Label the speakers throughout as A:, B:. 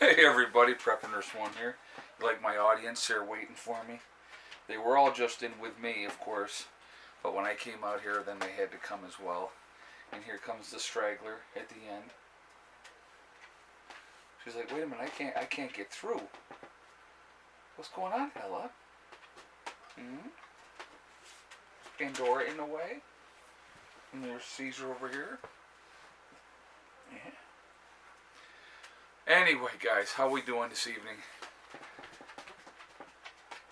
A: Hey everybody, Prepper Nurse One here. Like my audience, they're waiting for me. They were all just in with me, of course, but when I came out here, then they had to come as well. And here comes the straggler at the end. She's like, "Wait a minute, I can't get through. What's going on, Ella? Pandora in the way, and there's Caesar over here." Yeah. Anyway, guys, how we doing this evening?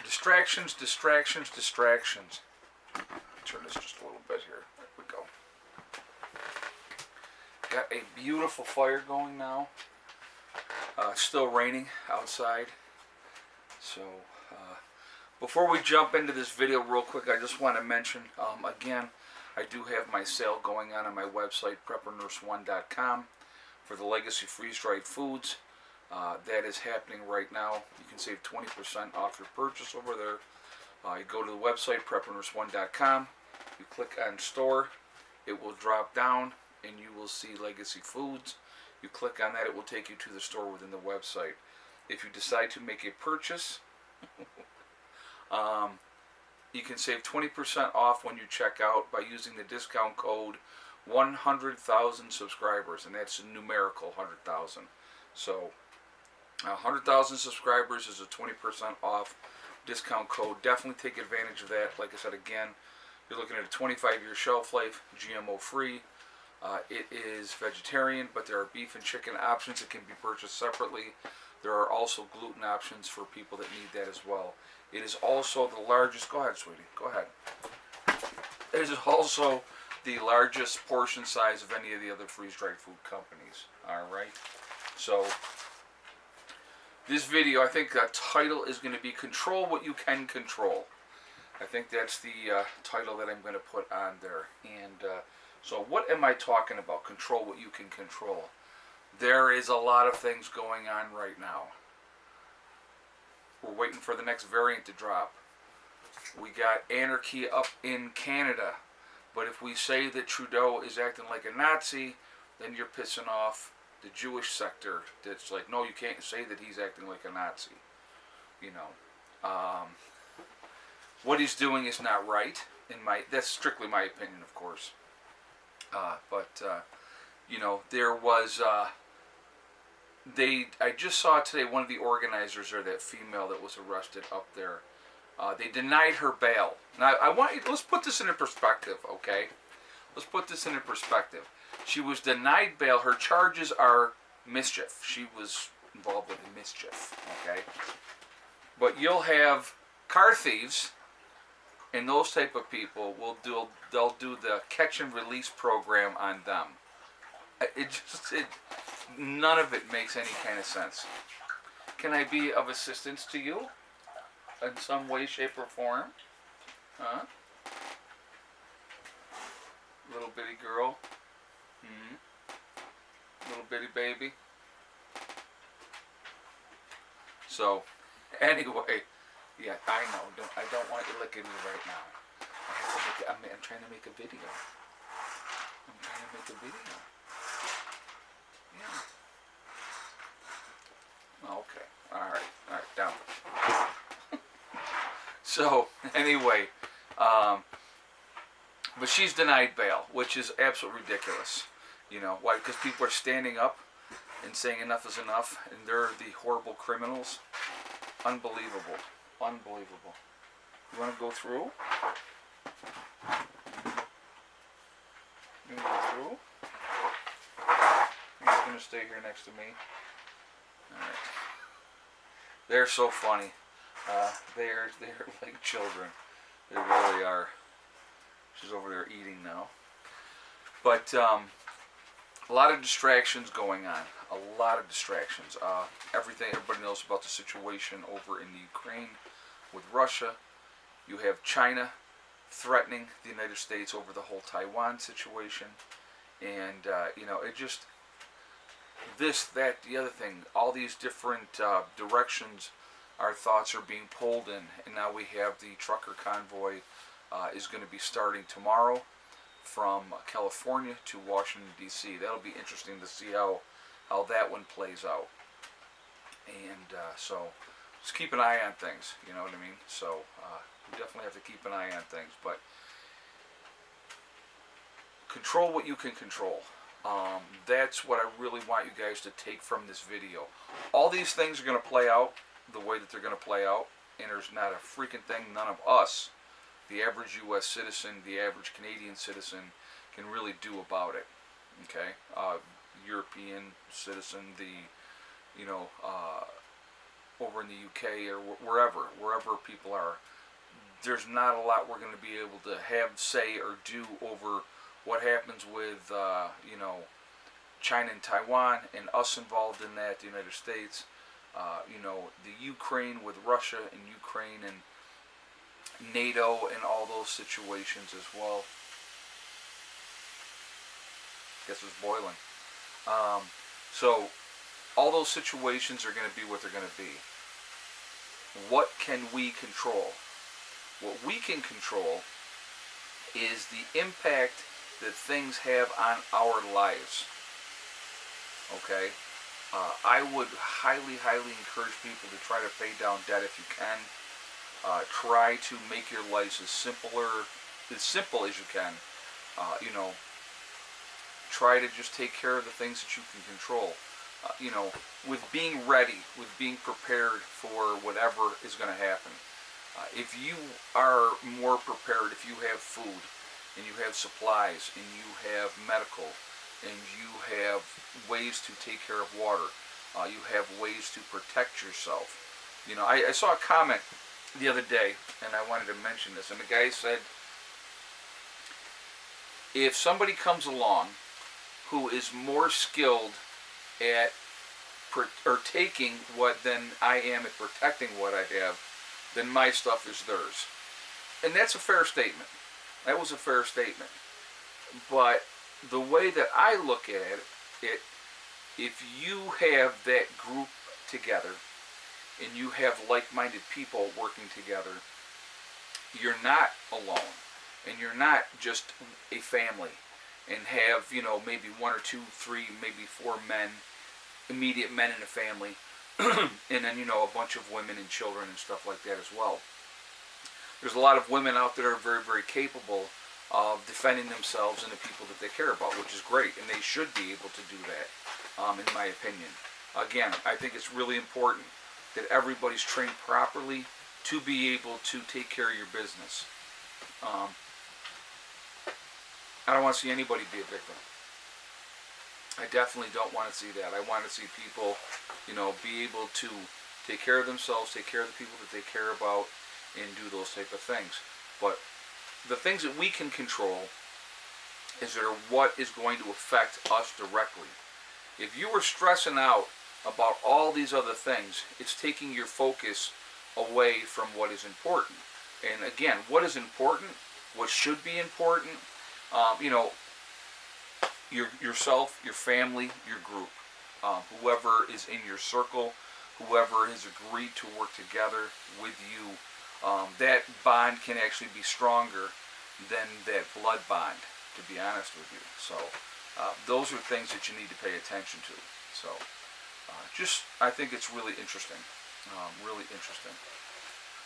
A: Distractions, distractions, distractions. Turn this just a little bit here. There we go. Got a beautiful fire going now. It's still raining outside. So, before we jump into this video real quick, I just want to mention, again, I do have my sale going on my website, preppernurse1.com, for the Legacy freeze-dried foods. That is happening right now. You can save 20% off your purchase over there. You go to the website, preppernurse1.com. You click on store. It will drop down, and you will see Legacy Foods. You click on that, it will take you to the store within the website. If you decide to make a purchase, you can save 20% off when you check out by using the discount code 100,000 subscribers, and that's a numerical 100,000. So 100,000 subscribers is a 20% off discount code. Definitely take advantage of that. Like I said, again, you're looking at a 25-year shelf life, GMO free. It is vegetarian, but there are beef and chicken options that can be purchased separately. There are also gluten options for people that need that as well. It is also the largest, go ahead sweetie, go ahead. It is also the largest portion size of any of the other freeze-dried food companies. Alright, so this video, I think the title is going to be Control What You Can Control. I think that's the title that I'm going to put on there. And so what am I talking about? Control what you can control. There is a lot of things going on right now. We're waiting for the next variant to drop. We got anarchy up in Canada. But if we say that Trudeau is acting like a Nazi, then you're pissing off the Jewish sector. That's like, no, you can't say that he's acting like a Nazi. You know. What he's doing is not right. That's strictly my opinion, of course. You know, there was, I just saw today one of the organizers there, that female that was arrested up there, they denied her bail. Now, let's put this into perspective, okay? Let's put this into perspective. She was denied bail. Her charges are mischief. She was involved with mischief, okay? But you'll have car thieves and those type of people they'll do the catch and release program on them. None of it makes any kind of sense. Can I be of assistance to you in some way, shape, or form? Huh? Little bitty girl. Little bitty baby. So, anyway, yeah, I know. I don't want you looking at me right now. I'm trying to make a video. Yeah. Okay. All right. Down. So anyway, but she's denied bail, which is absolutely ridiculous. You know why? Because people are standing up and saying enough is enough, and they're the horrible criminals. Unbelievable. You want to go through? You want to go through? You're just going to stay here next to me. Alright. They're so funny. They're like children. They really are. She's over there eating now. But a lot of distractions going on. A lot of distractions. Everybody knows about the situation over in the Ukraine with Russia. You have China threatening the United States over the whole Taiwan situation. And, you know, it just, this, that, the other thing, all these different directions our thoughts are being pulled in. And now we have the trucker convoy is going to be starting tomorrow from California to Washington, D.C. That'll be interesting to see how that one plays out. And so just keep an eye on things, you know what I mean? So we definitely have to keep an eye on things, but control what you can control. That's what I really want you guys to take from this video. All these things are going to play out the way that they're going to play out, and there's not a freaking thing none of us, the average U.S. citizen, the average Canadian citizen, can really do about it. Okay, European citizen, the over in the UK or wherever people are, there's not a lot we're going to be able to have say or do over what happens with China and Taiwan and us involved in that, the United States, the Ukraine with Russia and Ukraine and NATO and all those situations as well. Guess it's boiling. So all those situations are going to be what they're going to be. What can we control? What we can control is the impact that things have on our lives. Okay? I would highly encourage people to try to pay down debt if you can. Try to make your lives as simple as you can. Try to just take care of the things that you can control. With being ready, with being prepared for whatever is going to happen. If you are more prepared, if you have food, and you have supplies, and you have medical, and you have ways to take care of water, you have ways to protect yourself. I saw a comment the other day, and I wanted to mention this, and the guy said, if somebody comes along who is more skilled at taking what than I am at protecting what I have, then my stuff is theirs. And that's a fair statement. That was a fair statement. But the way that I look at it, if you have that group together and you have like-minded people working together, you're not alone. And you're not just a family and have, maybe 1 or 2, 3, maybe 4 men, immediate men in a family, and then, a bunch of women and children and stuff like that as well. There's a lot of women out there very, very capable of defending themselves and the people that they care about, which is great, and they should be able to do that, in my opinion. Again, I think it's really important that everybody's trained properly to be able to take care of your business. I don't want to see anybody be a victim. I definitely don't want to see that. I want to see people, be able to take care of themselves, take care of the people that they care about, and do those type of things. But the things that we can control is what is going to affect us directly. If you were stressing out about all these other things, it's taking your focus away from what is important. And again, what is important, what should be important, yourself, your family, your group, whoever is in your circle, whoever has agreed to work together with you, that bond can actually be stronger than that blood bond, to be honest with you. So those are things that you need to pay attention to. So I think it's really interesting, really interesting.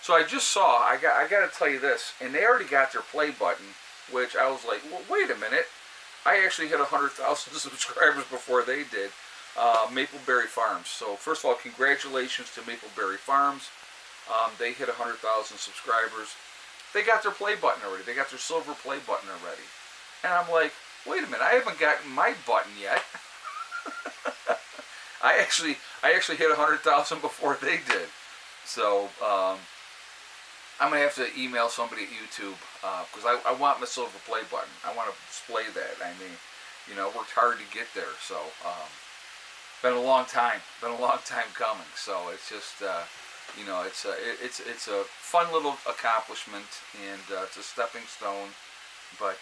A: So I just saw, I got to tell you this, and they already got their play button, which I was like, well, wait a minute. I actually hit 100,000 subscribers before they did. Mapleberry Farms. So first of all, congratulations to Mapleberry Farms. They hit 100,000 subscribers. They got their play button already. They got their silver play button already. And I'm like, wait a minute, I haven't gotten my button yet. I actually hit 100,000 before they did. So I'm going to have to email somebody at YouTube because I want my silver play button. I want to display that. I mean, worked hard to get there. So been a long time. Been a long time coming. So it's just, it's a fun little accomplishment, and it's a stepping stone. But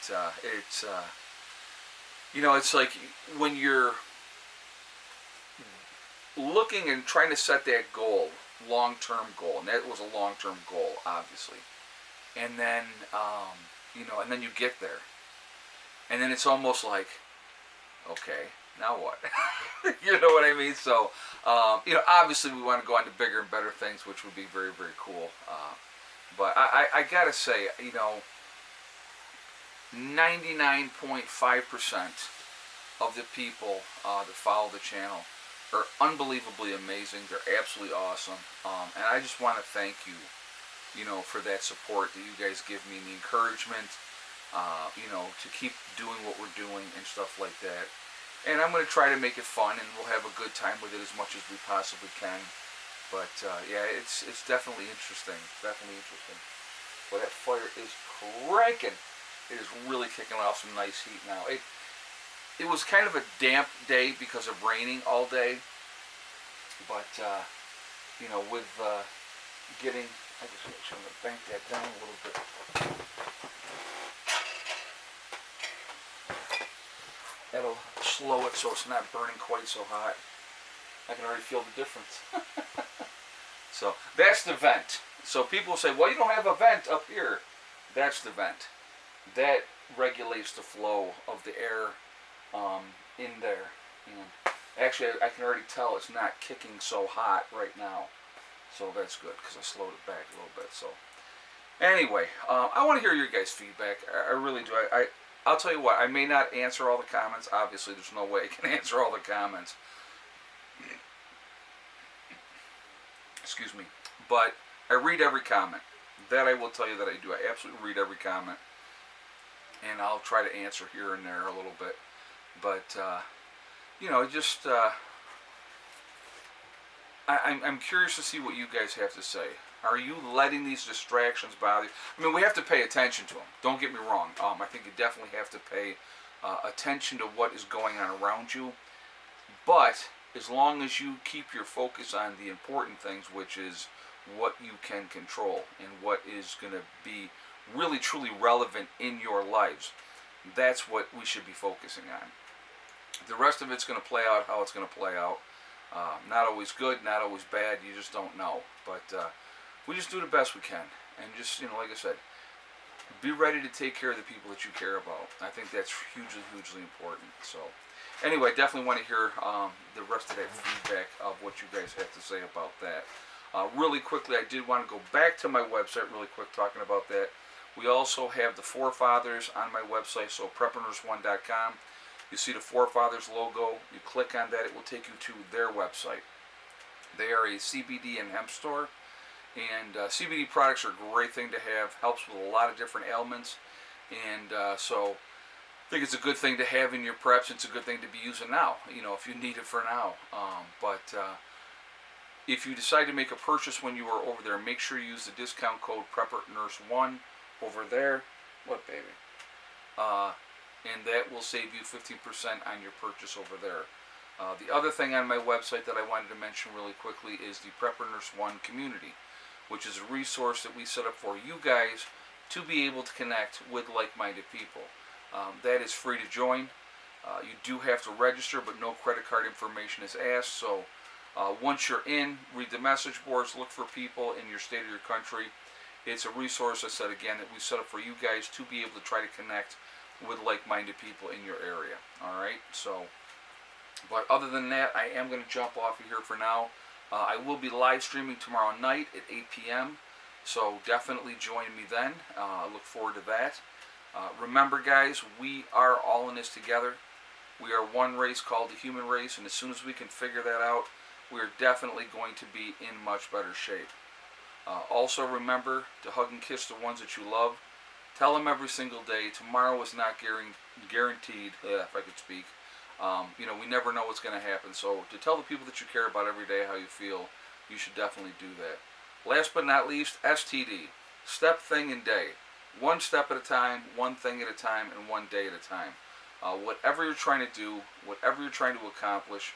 A: it's like when you're looking and trying to set that goal, long-term goal, and that was a long-term goal, obviously. And then, and then you get there, and then it's almost like, okay, now what? You know what I mean? So, obviously we want to go on to bigger and better things, which would be very, very cool. But I gotta say, 99.5% of the people that follow the channel are unbelievably amazing. They're absolutely awesome. And I just want to thank you, for that support that you guys give me and the encouragement, to keep doing what we're doing and stuff like that. And I'm going to try to make it fun, and we'll have a good time with it as much as we possibly can. But yeah, it's definitely interesting. Definitely interesting. But that fire is cranking. It is really kicking off some nice heat now. It was kind of a damp day because of raining all day. But with getting, I just make sure I'm going to bank that down a little bit. That'll slow it so it's not burning quite so hot. I can already feel the difference. So that's the vent. So people say, well, you don't have a vent up here. That's the vent. That regulates the flow of the air in there. And actually, I can already tell it's not kicking so hot right now. So that's good because I slowed it back a little bit. So anyway, I want to hear your guys' feedback. I really do. I'll tell you what, I may not answer all the comments. Obviously, there's no way I can answer all the comments. Excuse me. But I read every comment. That I will tell you that I do. I absolutely read every comment. And I'll try to answer here and there a little bit. But, I'm curious to see what you guys have to say. Are you letting these distractions bother you? I mean, we have to pay attention to them. Don't get me wrong. I think you definitely have to pay attention to what is going on around you. But as long as you keep your focus on the important things, which is what you can control and what is going to be really, truly relevant in your lives, that's what we should be focusing on. The rest of it's going to play out how it's going to play out. Not always good, not always bad. You just don't know. But we just do the best we can. And just, like I said, be ready to take care of the people that you care about. I think that's hugely, hugely important. So anyway, definitely want to hear the rest of that feedback of what you guys have to say about that. Really quickly, I did want to go back to my website really quick talking about that. We also have the Forefathers on my website, so preppernurse1.com. You see the Forefathers logo. You click on that, it will take you to their website. They are a CBD and hemp store. And CBD products are a great thing to have. Helps with a lot of different ailments. And so I think it's a good thing to have in your preps. It's a good thing to be using now, if you need it for now. But if you decide to make a purchase when you are over there, make sure you use the discount code PrepperNurse1 over there. What, baby? And that will save you 15% on your purchase over there. The other thing on my website that I wanted to mention really quickly is the Prepper Nurse 1 community, which is a resource that we set up for you guys to be able to connect with like-minded people. That is free to join. You do have to register, but no credit card information is asked. So once you're in, read the message boards, look for people in your state or your country. It's a resource, I said again, that we set up for you guys to be able to try to connect with like-minded people in your area. All right, so, but other than that, I am going to jump off of here for now. I will be live streaming tomorrow night at 8 p.m., so definitely join me then. I look forward to that. Remember, guys, we are all in this together. We are one race called the human race, and as soon as we can figure that out, we are definitely going to be in much better shape. Also remember to hug and kiss the ones that you love. Tell them every single day. Tomorrow is not guaranteed, if I could speak. We never know what's going to happen. So to tell the people that you care about every day how you feel, you should definitely do that. Last but not least, STD. Step, thing, and day. One step at a time, one thing at a time, and one day at a time. Whatever you're trying to do, whatever you're trying to accomplish,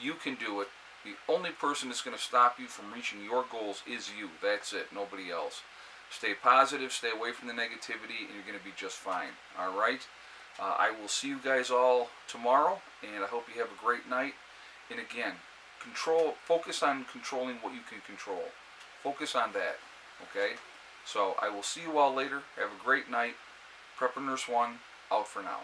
A: you can do it. The only person that's going to stop you from reaching your goals is you. That's it. Nobody else. Stay positive. Stay away from the negativity, and you're going to be just fine. All right? I will see you guys all tomorrow, and I hope you have a great night. And again, focus on controlling what you can control. Focus on that. Okay? So I will see you all later. Have a great night. Prepper Nurse 1, out for now.